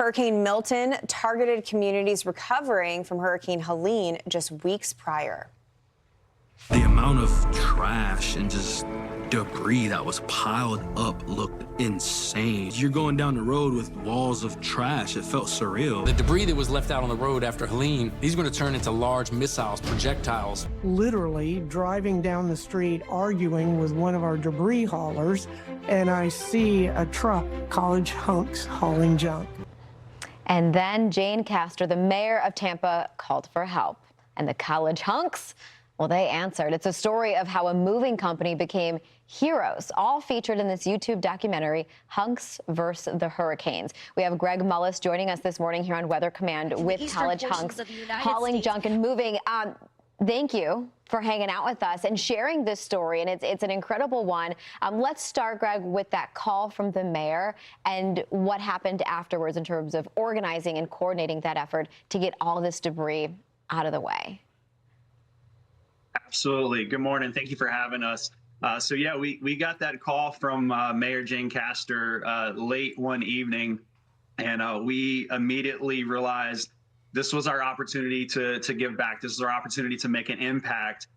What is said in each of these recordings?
Hurricane Milton targeted communities recovering from Hurricane Helene just weeks prior. The amount of trash and just debris that was piled up looked insane. You're going down the road with walls of trash. It felt surreal. The debris that was left out on the road after Helene, these are going to turn into large missiles, projectiles. Literally driving down the street, arguing with one of our debris haulers, and I see a truck, Hunks Hauling Junk. And then Jane Castor, the mayor of Tampa, called for help. And the college hunks, well, they answered. It's a story of how a moving company became heroes, all featured in this YouTube documentary, Hunks vs. the Hurricanes. We have Greg Mullis joining us this morning here on Weather Command with College Hunks Hauling Junk and Moving. Thank you for hanging out with us and sharing this story, and it's an incredible one. Let's start, Greg, with that call from the mayor and what happened afterwards in terms of organizing and coordinating that effort to get all this debris out of the way. Absolutely. Good morning. Thank you for having us. So yeah, we got that call from Mayor Jane Castor late one evening, and we immediately realized this was our opportunity to give back. This is our opportunity to make an impact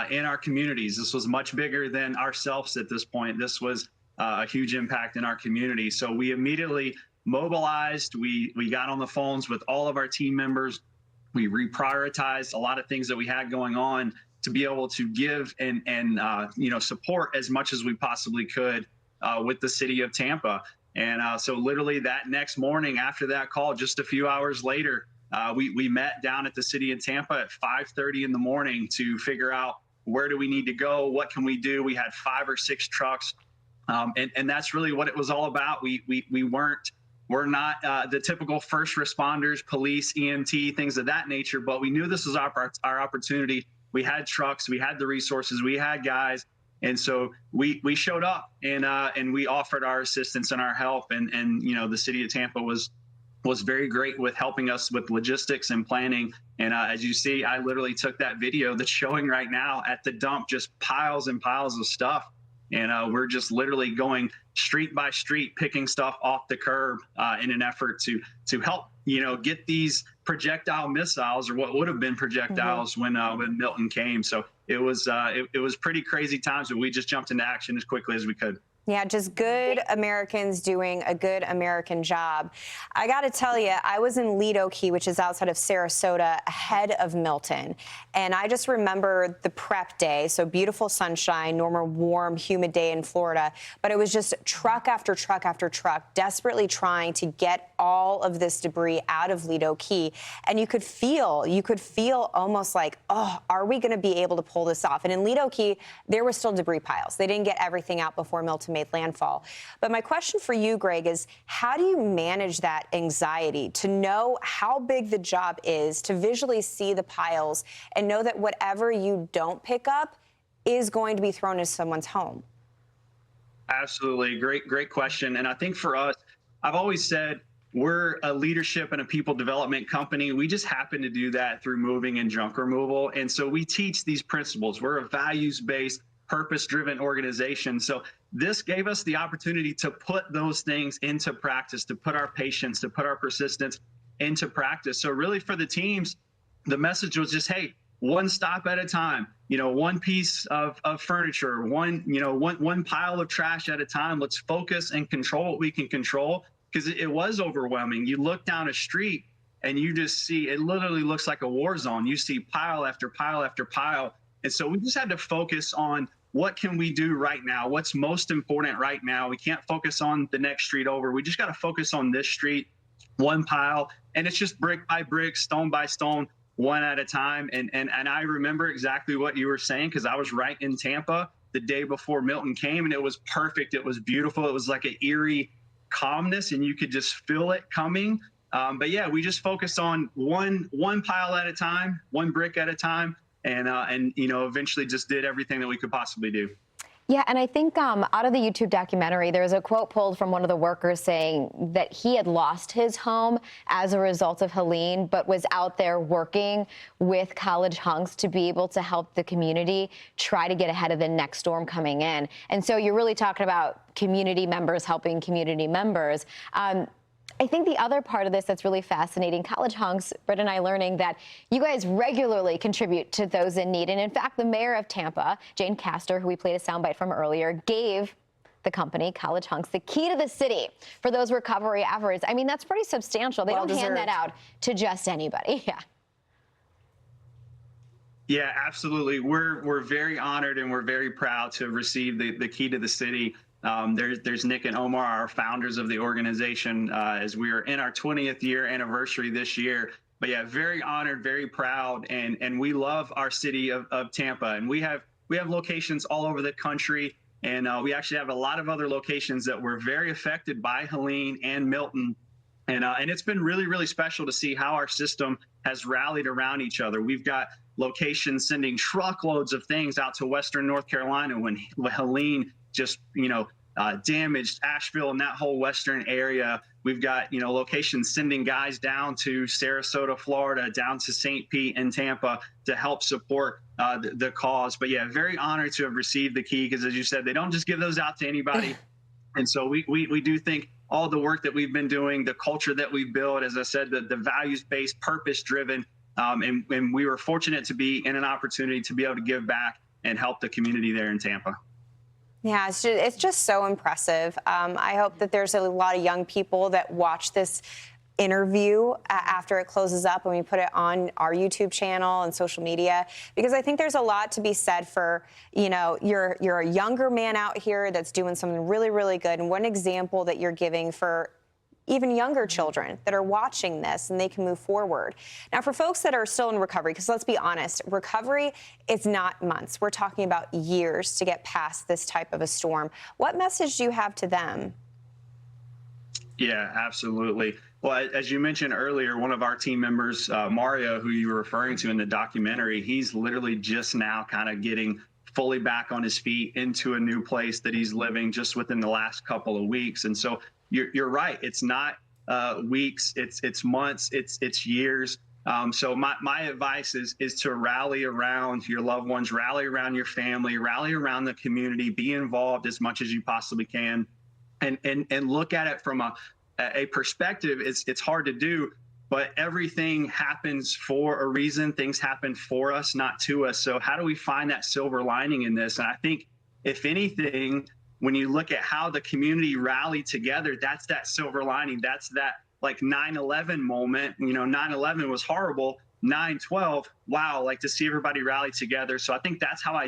in our communities. This was much bigger than ourselves at this point. This was a huge impact in our community. So we immediately mobilized. We got on the phones with all of our team members. We reprioritized a lot of things that we had going on to be able to give and support as much as we possibly could with the city of Tampa. And so literally that next morning after that call, just a few hours later, we met down at the city of Tampa at 5:30 in the morning to figure out where do we need to go, what can we do. We had 5 or 6 trucks, and that's really what it was all about. We're not the typical first responders, police, EMT, things of that nature, but we knew this was our opportunity. We had trucks, we had the resources, we had guys, and so we showed up and we offered our assistance and our help, and the city of Tampa was very great with helping us with logistics and planning. And as you see, I literally took that video that's showing right now at the dump, just piles and piles of stuff. And we're just literally going street by street, picking stuff off the curb in an effort to help, get these projectile missiles, or what would have been projectiles when Milton came. So it was pretty crazy times, but we just jumped into action as quickly as we could. Yeah, just good Americans doing a good American job. I got to tell you, I was in Lido Key, which is outside of Sarasota, ahead of Milton. And I just remember the prep day. So beautiful sunshine, normal, warm, humid day in Florida. But it was just truck after truck after truck, desperately trying to get all of this debris out of Lido Key. And you could feel almost like, oh, are we going to be able to pull this off? And in Lido Key, there were still debris piles. They didn't get everything out before Milton made landfall. But my question for you, Greg, is how do you manage that anxiety to know how big the job is, to visually see the piles and know that whatever you don't pick up is going to be thrown into someone's home? Absolutely. Great question. And I think for us, I've always said we're a leadership and a people development company. We just happen to do that through moving and junk removal. And so we teach these principles. We're a values-based, purpose-driven organization. So this gave us the opportunity to put those things into practice, to put our patience, to put our persistence into practice. So really for the teams, the message was just, hey, one stop at a time, one piece of furniture, one pile of trash at a time. Let's focus and control what we can control, because it was overwhelming. You look down a street and you just see, it literally looks like a war zone. You see pile after pile after pile. And so we just had to focus on what can we do right now? What's most important right now? We can't focus on the next street over. We just got to focus on this street, one pile. And it's just brick by brick, stone by stone, one at a time. And I remember exactly what you were saying, because I was right in Tampa the day before Milton came, and it was perfect. It was beautiful. It was like an eerie calmness, and you could just feel it coming. But yeah, we just focused on one pile at a time, one brick at a time. And eventually just did everything that we could possibly do. Yeah, and I think out of the YouTube documentary, there's a quote pulled from one of the workers saying that he had lost his home as a result of Helene, but was out there working with College Hunks to be able to help the community try to get ahead of the next storm coming in. And so you're really talking about community members helping community members. I think the other part of this that's really fascinating, College Hunks, Britt and I learning that you guys regularly contribute to those in need. And in fact, the mayor of Tampa, Jane Castor, who we played a soundbite from earlier, gave the company, College Hunks, the key to the city for those recovery efforts. I mean, that's pretty substantial. They don't hand that out to just anybody. Yeah. Yeah, absolutely. We're very honored and we're very proud to receive the key to the city. There's Nick and Omar, our founders of the organization, as we are in our 20th year anniversary this year. But yeah, very honored, very proud, and we love our city of Tampa. And we have locations all over the country, and we actually have a lot of other locations that were very affected by Helene and Milton. And it's been really, really special to see how our system has rallied around each other. We've got locations sending truckloads of things out to Western North Carolina when Helene just, damaged Asheville and that whole Western area. We've got, locations sending guys down to Sarasota, Florida, down to St. Pete and Tampa to help support the cause. But yeah, very honored to have received the key because, as you said, they don't just give those out to anybody. And so we do think all the work that we've been doing, the culture that we've built, as I said, the values-based, purpose-driven, and we were fortunate to be in an opportunity to be able to give back and help the community there in Tampa. Yeah, it's just so impressive. I hope that there's a lot of young people that watch this interview after it closes up and we put it on our YouTube channel and social media, because I think there's a lot to be said for, you're a younger man out here that's doing something really, really good. And one example that you're giving for even younger children that are watching this and they can move forward. Now, for folks that are still in recovery, because let's be honest, recovery is not months. We're talking about years to get past this type of a storm. What message do you have to them? Yeah, absolutely. Well, as you mentioned earlier, one of our team members, Mario, who you were referring to in the documentary, he's literally just now kind of getting fully back on his feet into a new place that he's living just within the last couple of weeks. And so you're right. It's not weeks, it's months, it's years. So my advice is to rally around your loved ones, rally around your family, rally around the community, be involved as much as you possibly can, and look at it from a perspective. It's hard to do, but everything happens for a reason. Things happen for us, not to us. So how do we find that silver lining in this? And I think, if anything, when you look at how the community rallied together, that's that silver lining. That's that like 9/11 moment. 9/11 was horrible. 9/12, wow, like to see everybody rally together. So I think that's how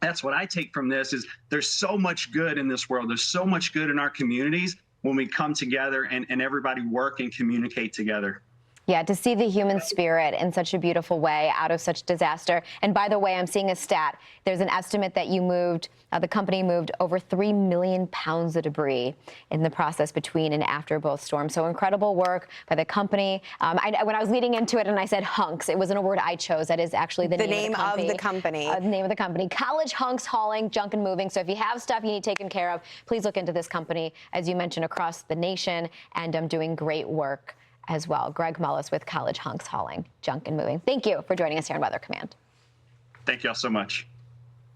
that's what I take from this is there's so much good in this world. There's so much good in our communities when we come together and everybody work and communicate together. Yeah, to see the human spirit in such a beautiful way out of such disaster. And by the way, I'm seeing a stat. There's an estimate that the company moved over 3 million pounds of debris in the process between and after both storms. So incredible work by the company. When I was leading into it and I said hunks, it wasn't a word I chose. That is actually the name of the company. The name of the company, College Hunks Hauling Junk and Moving. So if you have stuff you need taken care of, please look into this company, as you mentioned, across the nation, and doing great work as well. Greg Mullis with College Hunks Hauling Junk and Moving. Thank you for joining us here on Weather Command. Thank you all so much.